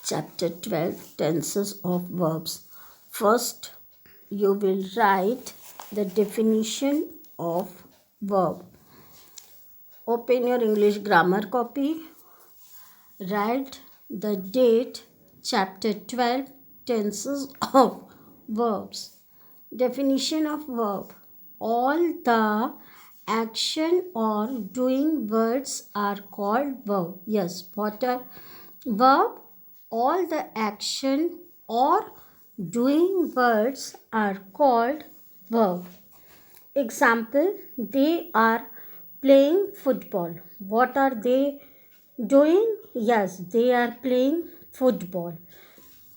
Chapter 12, Tenses of Verbs. First, you will write the definition of verb. Open your English grammar copy. Write the date, chapter 12, Tenses of Verbs. Definition of verb. All the action or doing words are called verb. Yes, what are verb? All the action or doing words are called verb. Example, they are playing football. What are they doing? Yes, they are playing football.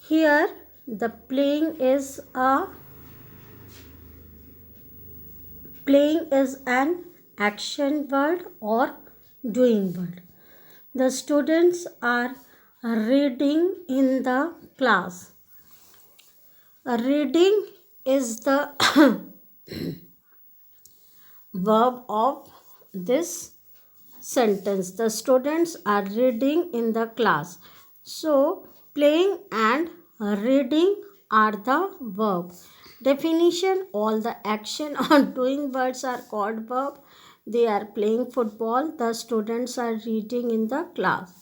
Here, the playing is an action word or doing word. The students are reading in the class. Reading is the verb of this sentence. The students are reading in the class. So, playing and reading are the verb. Definition, all the action or doing words are called verb. They are playing football. The students are reading in the class.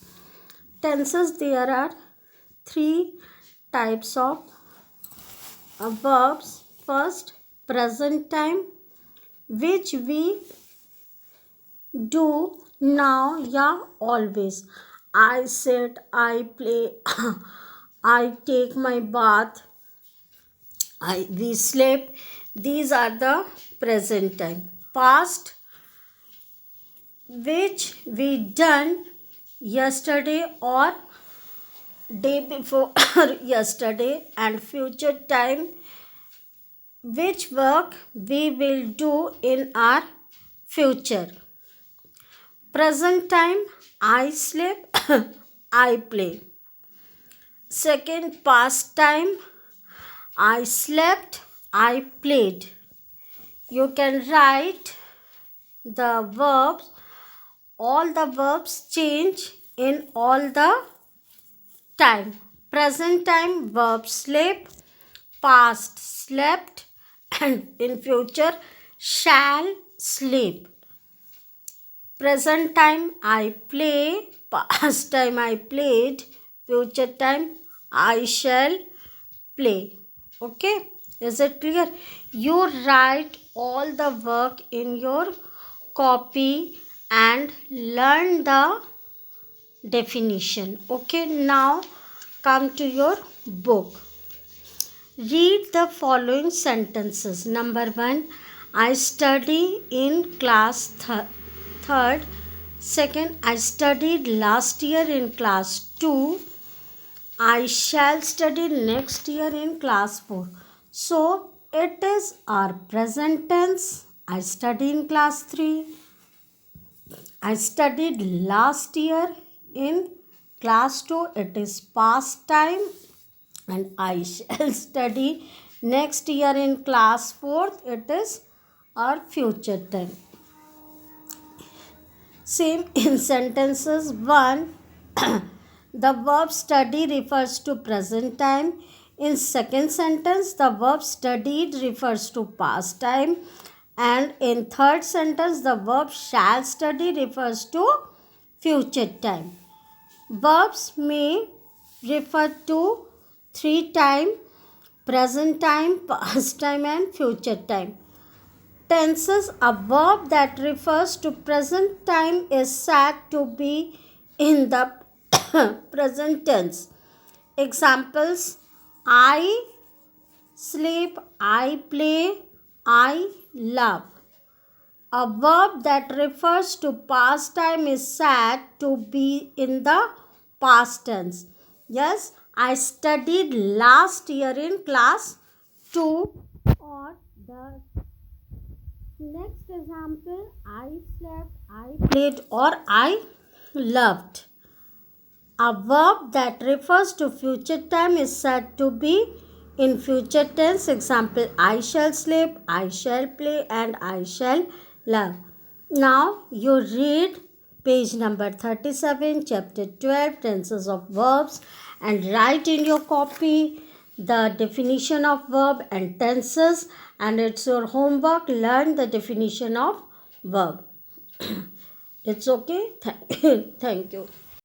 Tenses, there are three types of verbs. First, present time, which we do now, yeah, always. I sit, I play, I take my bath, we sleep. These are the present time. Past, which we done yesterday or day before yesterday, and future time, which work we will do in our future. Present time, I sleep, I play. Second, past time, I slept, I played. You can write the verbs, all the verbs change in all the time. Present time, verb sleep, past slept, and in future shall sleep. Present time, I play, past time I played, future time I shall play. Okay, is it clear? You write all the work in your copy and learn the definition. Okay, now come to your book. Read the following sentences. Number 1, I study in class third. Second, I studied last year in class 2. I shall study next year in class 4. So, it is our present tense. I study in class 3. I studied last year in class 2. It is past time. And I shall study next year in class 4th. It is our future time. Same in sentences. 1. The verb study refers to present time. In second sentence, the verb studied refers to past time. And in third sentence, the verb shall study refers to future time. Verbs may refer to 3 time, present time, past time and future time. Tenses, a verb that refers to present time is said to be in the present tense. Examples, I sleep, I play, I love. A verb that refers to past time is said to be in the past tense. Yes, I studied last year in class 2. Or the next example, I slept, I played, or I loved. A verb that refers to future time is said to be in future tense. Example, I shall sleep, I shall play, and I shall love. Now you read page number 37, chapter 12, tenses of verbs, and write in your copy the definition of verb and tenses, and it's your homework. Learn the definition of verb. It's okay. Thank you.